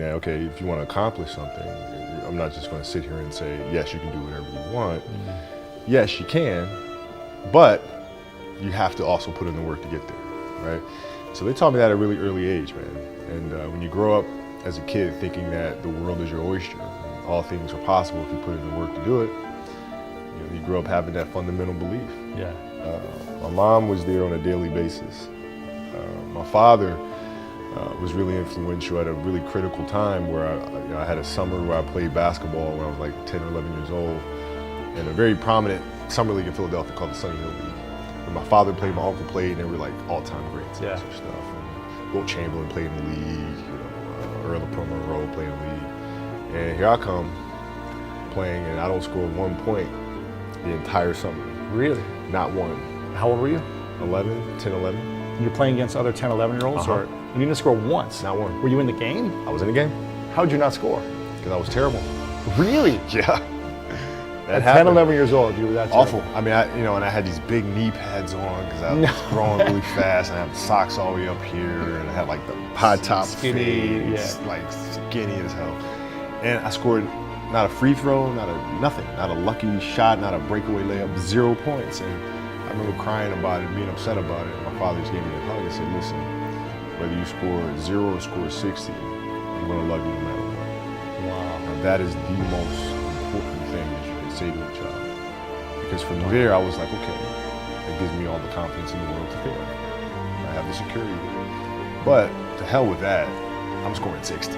Yeah, okay, if you want to accomplish something, I'm not just going to sit here and say, yes, you can do whatever you want. Yes, you can, but you have to also put in the work to get there, right? So they taught me that at a really early age, man. And when you grow up as a kid thinking that the world is your oyster, and all things are possible if you put in the work to do it, you grow up having that fundamental belief. Yeah. My mom was there on a daily basis. My father was really influential at a really critical time where I had a summer where I played basketball when I was like 10 or 11 years old in a very prominent summer league in Philadelphia called the Sunny Hill League. And my father played, my uncle played, and they were like all-time greats and stuff. And Wilt Chamberlain played in the league, Earl of Monroe played in the league. And here I come playing, and I don't score 1 point the entire summer. Really? Not one. How old were you? 11, 10, 11. And you're playing against other 10, 11-year-olds? Or you didn't score once? Not one. Were you in the game? I was in the game. How did you not score? Because I was terrible. Really? Yeah. At 10, 11 years old, you were that terrible. Awful. I mean, and I had these big knee pads on because I was growing really fast, and I had socks all the way up here, and I had like the high top skinny, like skinny as hell. And I scored not a free throw, nothing, not a lucky shot, not a breakaway layup, 0 points. And I remember crying about it, being upset about it. My father just gave me a hug and said, listen, whether you score 0 or score 60, I'm going to love you no matter what. Wow. Now, that is the most important thing that you can say to a child. Because from there, I was like, okay, it gives me all the confidence in the world to fail. I have the security. But to hell with that, I'm scoring 60.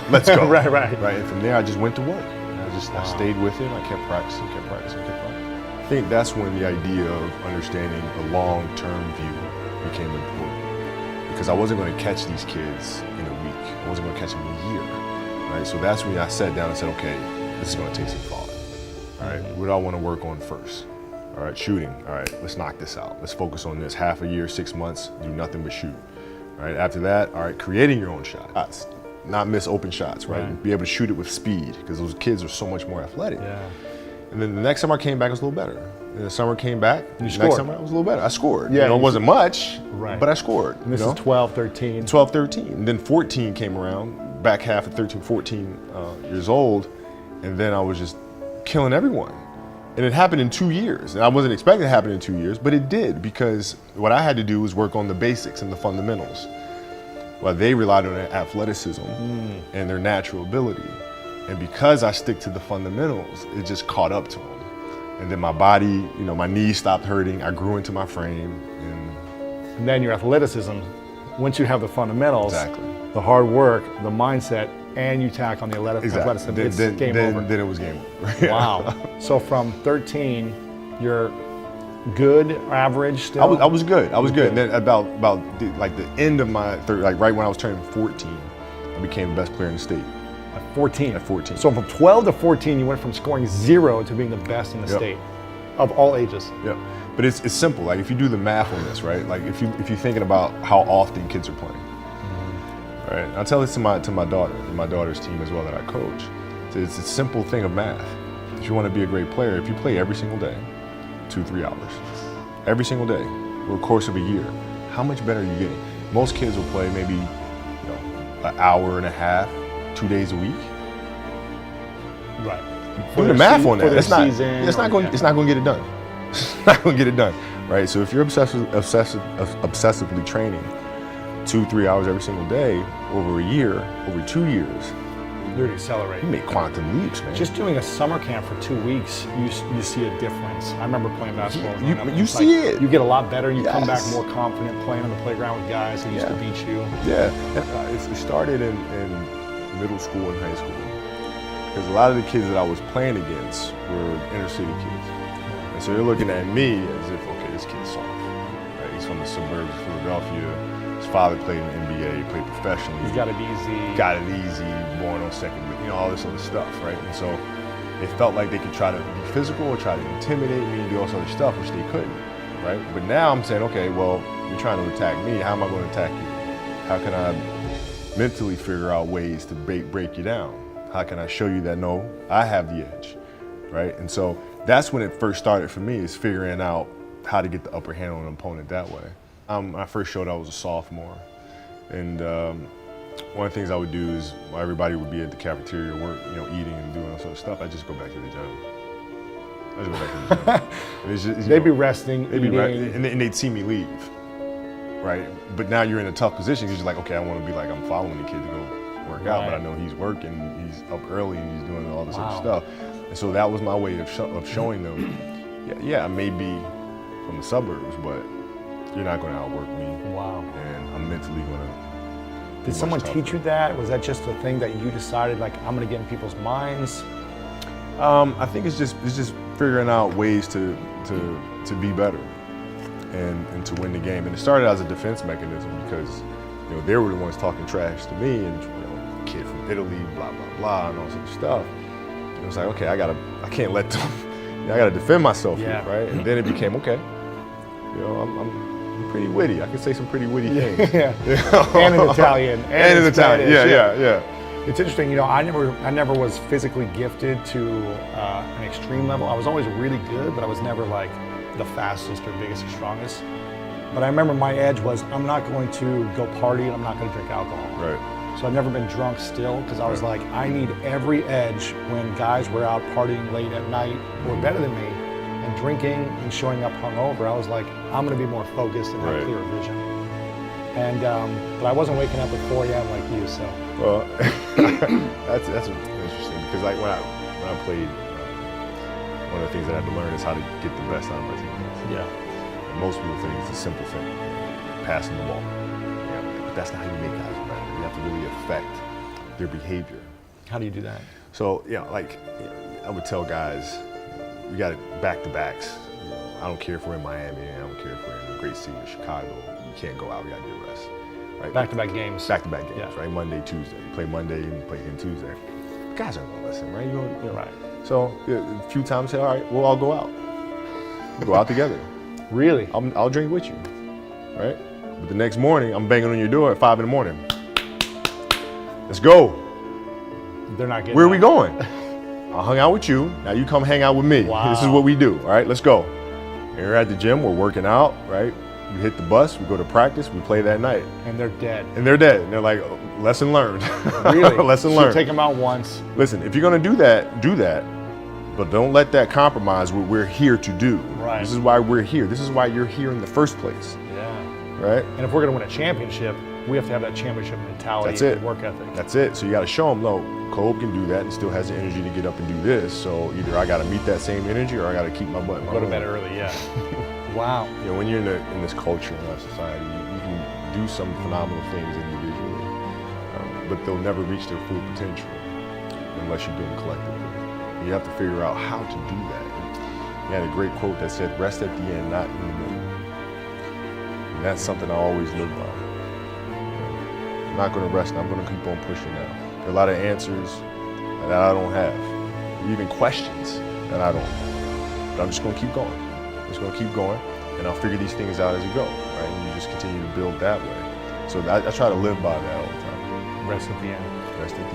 Let's go. Right. And from there, I just went to work. And I stayed with it. I kept practicing. I think that's when the idea of understanding a long-term view became important. Because I wasn't going to catch these kids in a week. I wasn't going to catch them in a year. Right? So that's when I sat down and said, okay, this is going to take some thought. All right, what do I want to work on first? All right, shooting. All right, let's knock this out. Let's focus on this. Half a year, 6 months, do nothing but shoot. All right, after that, all right, creating your own shots. Not miss open shots, right? Be able to shoot it with speed, because those kids are so much more athletic. Yeah. And then the next summer I came back, it was a little better. And the summer came back, you scored. Next summer I was a little better. I scored. Yeah, it wasn't much, but I scored. And this is 12, 13. 12, 13. And then 14 came around, back half of 13, 14 years old, and then I was just killing everyone. And it happened in 2 years. And I wasn't expecting it to happen in 2 years, but it did, because what I had to do was work on the basics and the fundamentals. Well, they relied on their athleticism and their natural ability. And because I stick to the fundamentals, it just caught up to them. And then my body, my knees stopped hurting. I grew into my frame. And then your athleticism, once you have the fundamentals, the hard work, the mindset, and you tack on the athleticism, it's game over. Then it was game over. Wow. So from 13, you're good, average still? I was good. I was good. And then about the end of my right when I was turning 14, I became the best player in the state. At 14? At 14. So from 12 to 14, you went from scoring 0 to being the best in the state of all ages. Yeah. But it's simple. Like if you do the math on this, right? Like if you're thinking about how often kids are playing. All right. I tell this to my daughter and my daughter's team as well that I coach. It's a simple thing of math. If you want to be a great player, if you play every single day, 2-3 hours, every single day, over the course of a year, how much better are you getting? Most kids will play maybe an hour and a half, 2 days a week. Right. Do the math on that. It's not going to get it done. It's not going to get it done, right? So if you're obsessively training 2-3 hours every single day over a year, over 2 years, you're accelerating. You make quantum leaps, man. Just doing a summer camp for 2 weeks, you see a difference. I remember playing basketball. You see it. You get a lot better. You come back more confident playing on the playground with guys who used to beat you. Yeah. It started in middle school and high school. Because a lot of the kids that I was playing against were inner city kids. And so they're looking at me as if, okay, this kid's soft. Right? He's from the suburbs of Philadelphia. His father played in the NBA, played professionally. He's got it easy. Born on second, all this other stuff, right? And so it felt like they could try to be physical or try to intimidate me and do all this other stuff, which they couldn't, right? But now I'm saying, okay, well, you're trying to attack me. How am I going to attack you? How can I mentally figure out ways to break you down? How can I show you that, no, I have the edge, right? And so that's when it first started for me, is figuring out how to get the upper hand on an opponent that way. When I first showed I was a sophomore, and One of the things I would do is while everybody would be at the cafeteria work, eating and doing all sort of stuff, I'd just go back to the gym. I'd just go back to the gym. And it's just, They'd be resting, they'd eating. and they'd see me leave, right? But now you're in a tough position because you're like, okay, I want to be like, I'm following the kid to go work out, but I know he's working, he's up early, and he's doing all this other stuff. And so that was my way of showing them, yeah, I may be from the suburbs, but you're not going to outwork me. Wow. And I'm mentally going to. Did someone teach you that? Was that just a thing that you decided, like, I'm going to get in people's minds? I think it's just figuring out ways to be better and to win the game. And it started as a defense mechanism because they were the ones talking trash to me, and kid from Italy, blah blah blah, and all sorts of stuff. And it was like, okay, I can't let them. I gotta defend myself here, right? And then it became okay. I'm pretty witty. I can say some pretty witty things. Yeah. And in Italian. And in Italian. Yeah. It's interesting, I never was physically gifted to an extreme level. I was always really good, but I was never like the fastest or biggest or strongest. But I remember my edge was, I'm not going to go party and I'm not going to drink alcohol. Right. So I've never been drunk still because I was like, I need every edge when guys were out partying late at night or better than me and drinking and showing up hungover. I was like, I'm going to be more focused and have clearer vision. And but I wasn't waking up at 4 a.m. like you, so. Well, that's interesting because like when I played, one of the things that I had to learn is how to get the best out of my teammates. Yeah. And most people think it's a simple thing, passing the ball. But that's not how you make guys better. You have to really affect their behavior. How do you do that? So I would tell guys, we got back-to-backs. I don't care if we're in Miami, I don't care if we're in the great city of Chicago. You can't go out, we got to get rest. Right? Back-to-back games. Back-to-back games, right? Monday, Tuesday. You play Monday and you play again Tuesday. Guys aren't going to listen, right? You're right. So a few times I say, all right, we'll all go out. We'll go out together. Really? I'll drink with you, right? But the next morning, I'm banging on your door at 5 a.m. Let's go. They're not getting Where are we going? I hung out with you. Now you come hang out with me. Wow. This is what we do. All right, let's go. And we're at the gym. We're working out. Right. We hit the bus. We go to practice. We play that night. And they're dead. And they're dead. And they're like, lesson learned. Really? Lesson So learned. take them out once. Listen, if you're gonna do that, but don't let that compromise what we're here to do. Right. This is why we're here. This is why you're here in the first place. Yeah. Right. And if we're gonna win a championship, we have to have that championship mentality and work ethic. That's it. So you got to show them, no, Cole can do that and still has the energy to get up and do this. So either I got to meet that same energy or I got to keep my butt in my Go to room. bed early, yeah. Wow. When you're in this culture in our society, you can do some phenomenal things individually, but they'll never reach their full potential unless you do them collectively. You have to figure out how to do that. You had a great quote that said, rest at the end, not in the middle. And that's something I always live by. I'm not going to rest. I'm going to keep on pushing now. There are a lot of answers that I don't have, even questions that I don't have. But I'm just going to keep going. I'm just going to keep going, and I'll figure these things out as you go, right? And you just continue to build that way. So I try to live by that all the time. Rest at the end. Rest at the end.